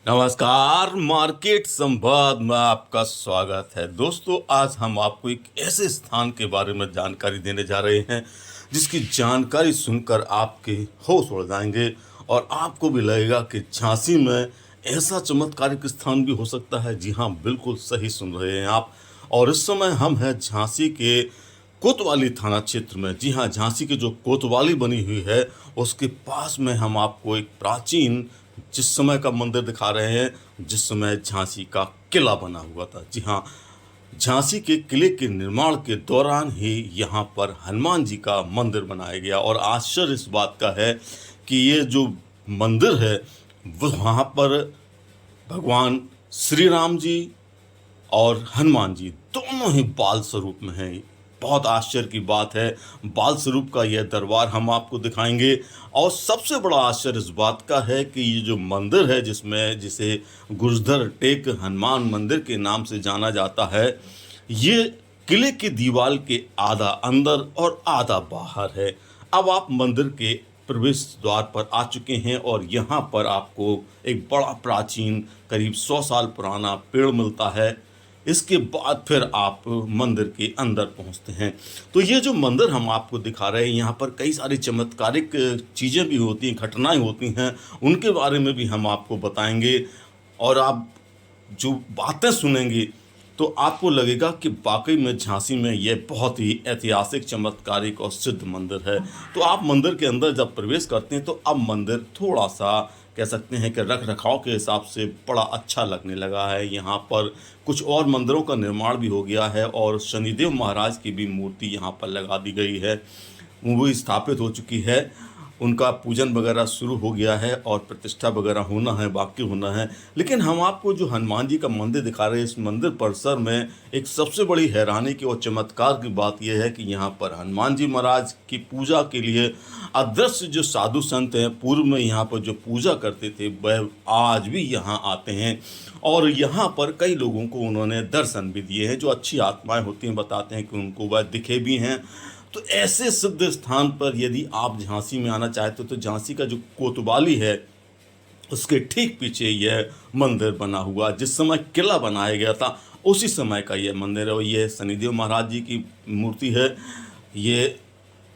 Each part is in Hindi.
नमस्कार, मार्केट संवाद में आपका स्वागत है। दोस्तों, आज हम आपको एक ऐसे स्थान के बारे में जानकारी देने जा रहे हैं जिसकी जानकारी सुनकर आपके होश उड़ जाएंगे और आपको भी लगेगा कि झांसी में ऐसा चमत्कारिक स्थान भी हो सकता है। जी हाँ, बिल्कुल सही सुन रहे हैं आप। और इस समय हम हैं झांसी के कोतवाली थाना क्षेत्र में। जी हाँ, झांसी की जो कोतवाली बनी हुई है उसके पास में हम आपको एक प्राचीन जिस समय का मंदिर दिखा रहे हैं, जिस समय झांसी का किला बना हुआ था। जी हाँ, झांसी के किले के निर्माण के दौरान ही यहाँ पर हनुमान जी का मंदिर बनाया गया। और आश्चर्य इस बात का है कि ये जो मंदिर है वो वहाँ पर भगवान श्री राम जी और हनुमान जी दोनों ही बाल स्वरूप में हैं। बहुत आश्चर्य की बात है। बाल स्वरूप का यह दरबार हम आपको दिखाएंगे। और सबसे बड़ा आश्चर्य इस बात का है कि ये जो मंदिर है जिसे गुर्जर टेक हनुमान मंदिर के नाम से जाना जाता है, ये किले की दीवार के आधा अंदर और आधा बाहर है। अब आप मंदिर के प्रवेश द्वार पर आ चुके हैं और यहाँ पर आपको एक बड़ा प्राचीन करीब 100 साल पुराना पेड़ मिलता है। इसके बाद फिर आप मंदिर के अंदर पहुंचते हैं। तो ये जो मंदिर हम आपको दिखा रहे हैं, यहाँ पर कई सारी चमत्कारिक चीज़ें भी होती हैं, घटनाएं होती हैं, उनके बारे में भी हम आपको बताएंगे। और आप जो बातें सुनेंगे तो आपको लगेगा कि वाकई में झांसी में यह बहुत ही ऐतिहासिक, चमत्कारिक और सिद्ध मंदिर है। तो आप मंदिर के अंदर जब प्रवेश करते हैं तो अब मंदिर थोड़ा सा कह सकते हैं कि रख रखाव के हिसाब से बड़ा अच्छा लगने लगा है। यहाँ पर कुछ और मंदिरों का निर्माण भी हो गया है और शनिदेव महाराज की भी मूर्ति यहाँ पर लगा दी गई है, वो स्थापित हो चुकी है। उनका पूजन वगैरह शुरू हो गया है और प्रतिष्ठा वगैरह होना है, बाकी होना है। लेकिन हम आपको जो हनुमान जी का मंदिर दिखा रहे हैं, इस मंदिर परिसर में एक सबसे बड़ी हैरानी की और चमत्कार की बात यह है कि यहाँ पर हनुमान जी महाराज की पूजा के लिए अदृश्य जो साधु संत हैं, पूर्व में यहाँ पर जो पूजा करते थे, वह आज भी यहाँ आते हैं। और यहाँ पर कई लोगों को उन्होंने दर्शन भी दिए हैं। जो अच्छी आत्माएं होती हैं बताते हैं कि उनको वह दिखे भी हैं। तो ऐसे सिद्ध स्थान पर यदि आप झांसी में आना चाहते हो तो झांसी का जो कोतवाली है उसके ठीक पीछे यह मंदिर बना हुआ, जिस समय किला बनाया गया था उसी समय का यह मंदिर है। और यह शनिदेव महाराज जी की मूर्ति है। ये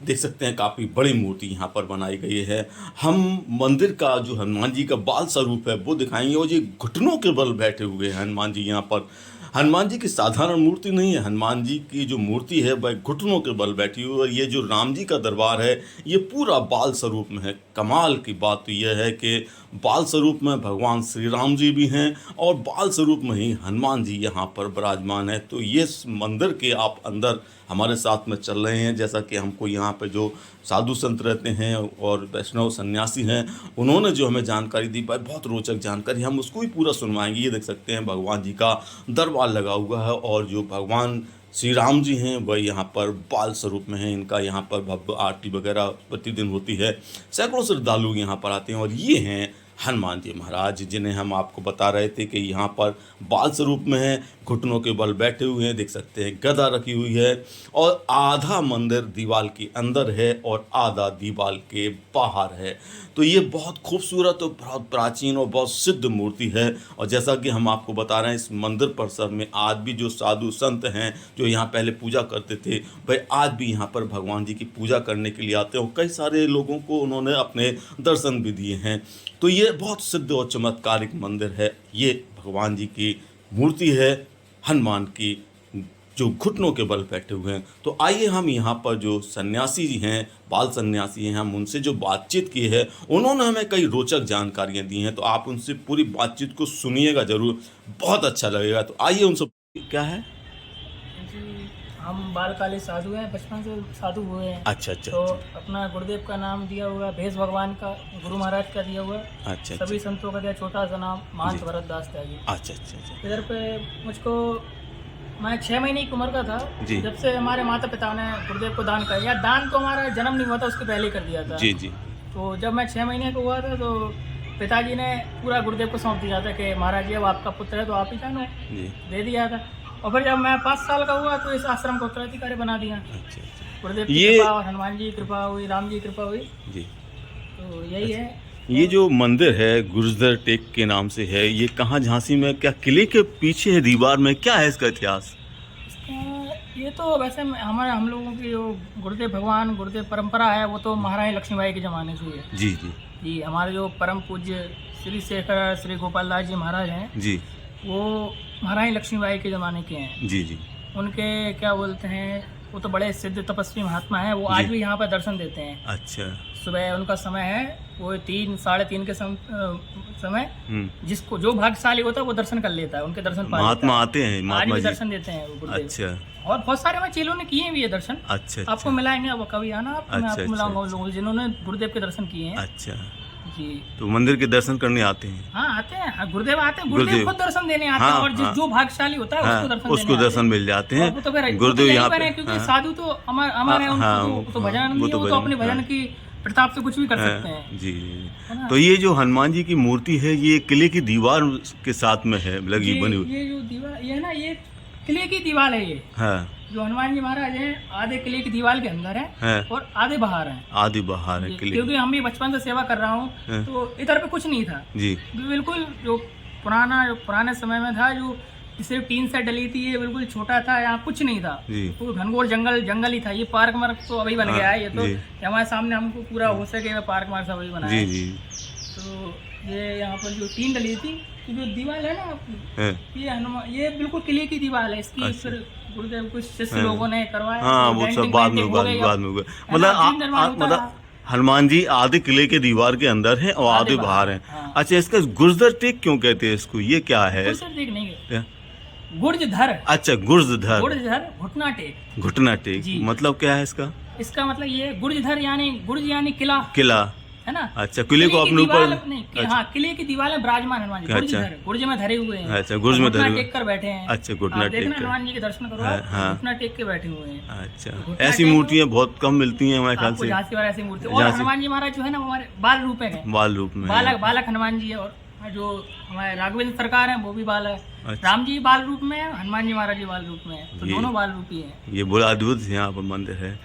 देख सकते हैं, काफ़ी बड़ी मूर्ति यहाँ पर बनाई गई है। हम मंदिर का जो हनुमान जी का बाल स्वरूप है वो दिखाएंगे। और ये घुटनों के बल बैठे हुए हैं हनुमान जी यहाँ पर। हनुमान जी की साधारण मूर्ति नहीं है, हनुमान जी की जो मूर्ति है वह घुटनों के बल बैठी हुई है। और ये जो राम जी का दरबार है ये पूरा बाल स्वरूप में है। कमाल की बात तो यह है कि बाल स्वरूप में भगवान श्री राम जी भी हैं और बाल स्वरूप में ही हनुमान जी यहाँ पर विराजमान है। तो ये मंदिर के आप अंदर हमारे साथ में चल रहे हैं। जैसा कि हमको यहाँ पे जो साधु संत रहते हैं और वैष्णव सन्यासी हैं, उन्होंने जो हमें जानकारी दी, भाई बहुत रोचक जानकारी, हम उसको भी पूरा सुनवाएंगे। ये देख सकते हैं भगवान जी का दरबार लगा हुआ है और जो भगवान श्री राम जी हैं वह यहाँ पर बाल स्वरूप में हैं। इनका यहाँ पर भव्य आरती वगैरह प्रतिदिन होती है। सैकड़ों श्रद्धालु यहाँ पर आते हैं। और ये हैं हनुमान जी महाराज, जिन्हें हम आपको बता रहे थे कि यहाँ पर बाल स्वरूप में हैं, घुटनों के बल बैठे हुए हैं। देख सकते हैं गदा रखी हुई है और आधा मंदिर दीवार के अंदर है और आधा दीवार के बाहर है। तो ये बहुत खूबसूरत और बहुत प्राचीन और बहुत सिद्ध मूर्ति है। और जैसा कि हम आपको बता रहे हैं, इस मंदिर परिसर में आज भी जो साधु संत हैं जो यहाँ पहले पूजा करते थे, वह आज भी यहाँ पर भगवान जी की पूजा करने के लिए आते हैं। और कई सारे लोगों को उन्होंने अपने दर्शन भी दिए हैं। तो ये बहुत सिद्ध और चमत्कारिक मंदिर है। ये भगवान जी की मूर्ति है, हनुमान की, जो घुटनों के बल बैठे हुए हैं। तो आइए हम यहाँ पर जो सन्यासी जी हैं, बाल सन्यासी हैं, हम उनसे जो बातचीत की है, उन्होंने हमें कई रोचक जानकारियाँ दी हैं। तो आप उनसे पूरी बातचीत को सुनिएगा ज़रूर, बहुत अच्छा लगेगा। तो आइए उनसे। क्या है जी, हम बालकाली साधु हैं, बचपन से साधु हुए हैं। अच्छा अच्छा तो अच्छा अपना गुरुदेव का नाम दिया हुआ है, भेष भगवान का, गुरु महाराज का दिया हुआ है। अच्छा सभी अच्छा संतों का दिया छोटा सा नाम, महंत जी। भरत दास त्यागी। अच्छा अच्छा अच्छा इधर पे मुझको, मैं 6 महीने की उम्र का था जी जब से हमारे माता पिता ने गुरुदेव को दान कर दिया। दान तो हमारा जन्म नहीं हुआ था, उसके पहले ही कर दिया था। जी जी तो जब मैं 6 महीने का हुआ था तो पिताजी ने पूरा गुरुदेव को सौंप दिया था कि महाराज जी अब आपका पुत्र है तो आप ही जानो, जी। दे दिया था। और फिर जब मैं 5 साल का हुआ तो इस आश्रम को उत्तराधिकारी बना दिया। अच्छा अच्छा गुरुदेव की ये कृपा और हनुमान जी की कृपा हुई, राम जी की कृपा हुई। जी। तो यही है। ये जो मंदिर है गुर्जर टेक के नाम से है, ये कहाँ झांसी में, क्या किले के पीछे है दीवार में, क्या है इसका इतिहास? ये तो वैसे हम लोगों की जो गुरुदेव परंपरा है वो तो महारानी लक्ष्मीबाई के ज़माने से ही है। जी जी जी, हमारे जो परम पूज्य श्री शेखर श्री गोपाल दास जी महाराज हैं, जी वो महारानी लक्ष्मीबाई के ज़माने के हैं। जी जी। उनके क्या बोलते हैं, वो तो बड़े सिद्ध तपस्वी महात्मा हैं, वो आज भी यहाँ पर दर्शन देते हैं। अच्छा। सुबह उनका समय है वो 3 साढ़े 3 के समय जिसको जो भाग्यशाली होता है वो दर्शन कर लेता है, उनके दर्शन पा लेता महात्मा है। आते हैं, आज महात्मा भी जी। दर्शन देते हैं वो गुरुदेव। अच्छा और बहुत सारे हमारे चेलों ने किए भी ये दर्शन। अच्छा। आपको मिलाएंगे, अब कभी आना आप, मैं आपको मिलाऊंगा उन लोगों से जिन्होंने गुरुदेव के दर्शन किए हैं। अच्छा जी, तो मंदिर के दर्शन करने आते हैं? हाँ आते हैं, हाँ, गुरुदेव आते हैं, गुरुदेव खुद दर्शन देने आते हैं। हाँ, और जो भाग्यशाली होता है उसको दर्शन मिल जाते हैं। तो फिर गुरुदेव यहाँ पे, क्योंकि साधु तो अमर है, उनको तो भजन, वो तो अपने भजन की प्रताप से कुछ भी कर सकते हैं। जी जी। तो ये जो हनुमान जी की मूर्ति है, ये किले की दीवार के साथ में है लगी, बनी हुई? ये जो दीवार ये है ना, ये किले की दीवार है। ये जो हनुमान जी महाराज हैं आधे किले की दीवार के अंदर है और आधे बाहर हैं। आधे बाहर है किले, क्योंकि हम भी बचपन से सेवा कर रहा हूँ, तो इधर पे कुछ नहीं था जी। बिल्कुल जो पुराने समय में था, जो सिर्फ टीन से डली थी, ये बिल्कुल छोटा था, यहाँ कुछ नहीं था, तो घनघोर जंगल ही था। ये पार्क मार्क तो अभी बन गया है, ये तो हमारे सामने हमको पूरा हो सके पार्क मार्क सब अभी बना है। तो ये यहाँ पर जो टीन डली थी, तो जो दीवार है ना आपकी, ये हनुमान, ये बिल्कुल किले की दीवार है। इसकी फिर गुरुदेव कुछ शिष्य लोगों ने करवाया। हाँ, वो सब बाद में हुआ। मतलब हनुमान जी आधे किले के दीवार के अंदर हैं और आधे बाहर हैं। अच्छा, इसका गुर्जर टेक क्यों कहते हैं इसको, ये क्या है? गुर्जर टेक नहीं है, गुर्जधर। अच्छा, गुर्जधर, घुटना टेक। घुटना टेक मतलब क्या है इसका? इसका मतलब ये गुर्जधर यानी गुर्ज यानी किला है ना। अच्छा, किले को अपने ऊपर नहीं, हाँ, किले की दीवार में विराजमान हनुमान जी गुर्ज में धरे हुए हैं। अच्छा, गुर्ज में धरे टेक कर बैठे हैं। अच्छा, घुटना टेक कर हनुमान जी के दर्शन करो, घुटना टेक के बैठे हुए हैं। अच्छा, ऐसी मूर्तियाँ बहुत कम मिलती हैं हमारे ख्याल से। झांसी वाला ऐसी मूर्ति। और हनुमान जी महाराज जो है ना, हमारे बाल रूप है, बाल रूप में बालक हनुमान जी है। और जो हमारे राघवेंद्र सरकार है वो भी बाल है। राम जी बाल रूप में है, हनुमान जी महाराज जी बाल रूप में है, तो दोनों बाल रूपी है। ये बड़ा अद्भुत यहाँ पर मंदिर है।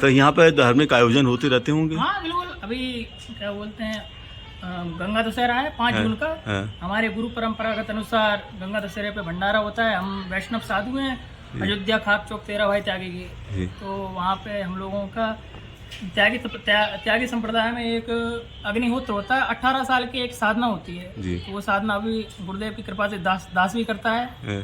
तो यहाँ पे धार्मिक आयोजन होते रहते होंगे? हाँ बिल्कुल। अभी क्या बोलते हैं, गंगा दशहरा है 5 जून का। हमारे गुरु परंपरागत अनुसार गंगा दशहरे पे भंडारा होता है। हम वैष्णव साधु हैं, अयोध्या खाक चौक 13 भाई त्यागी की, तो वहाँ पे हम लोगों का त्यागी संप्रदाय में एक अग्निहोत्र होता है। 18 साल की एक साधना होती है, तो वो साधना अभी गुरुदेव की कृपा से दास भी करता है।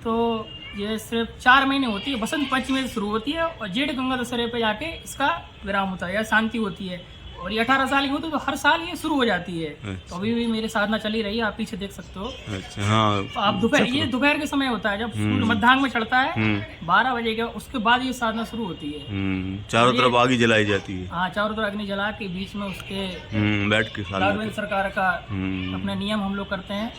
तो ये सिर्फ 4 महीने होती है, बसंत पंचमी से शुरू होती है और जेठ गंगा दशहरे पे जाके इसका विराम होता है या शांति होती है। और ये 18 साल की होती है, तो हर साल ये शुरू हो जाती है। तो अभी भी मेरी साधना चली रही है, आप पीछे देख सकते हो। अच्छा, हाँ। तो आप दोपहर के समय होता है, जब सूर्य मध्याह्न में चढ़ता है 12 बजे के, उसके बाद ये साधना शुरू होती है। चारों तरफ आग जलाई जाती है। हाँ, चारों तरफ अग्नि जला के बीच में उसके बैठ के राघवेंद्र सरकार का अपने नियम हम लोग करते हैं।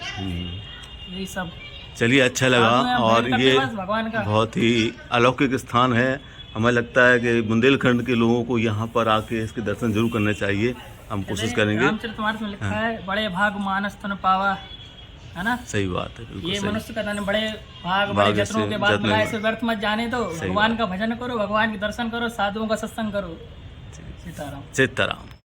यही सब। चलिए, अच्छा लगा। और ये भगवान का बहुत ही अलौकिक स्थान है। हमें लगता है कि बुंदेलखंड के लोगों को यहाँ पर आके इसके दर्शन जरूर करने चाहिए। हम कोशिश करेंगे। रामचरितमानस में लिखा है, बड़े भाग मानस तन पावा, है ना। सही बात है, बिल्कुल ये सही। मनुष्य का धन बड़े भाग बड़े जत्नों के बाद मिलाए से व्यर्थ मत जाने दो। भगवान का भजन करो, भगवान के दर्शन करो, साधुओं का सत्संग करो। सीताराम। सीताराम।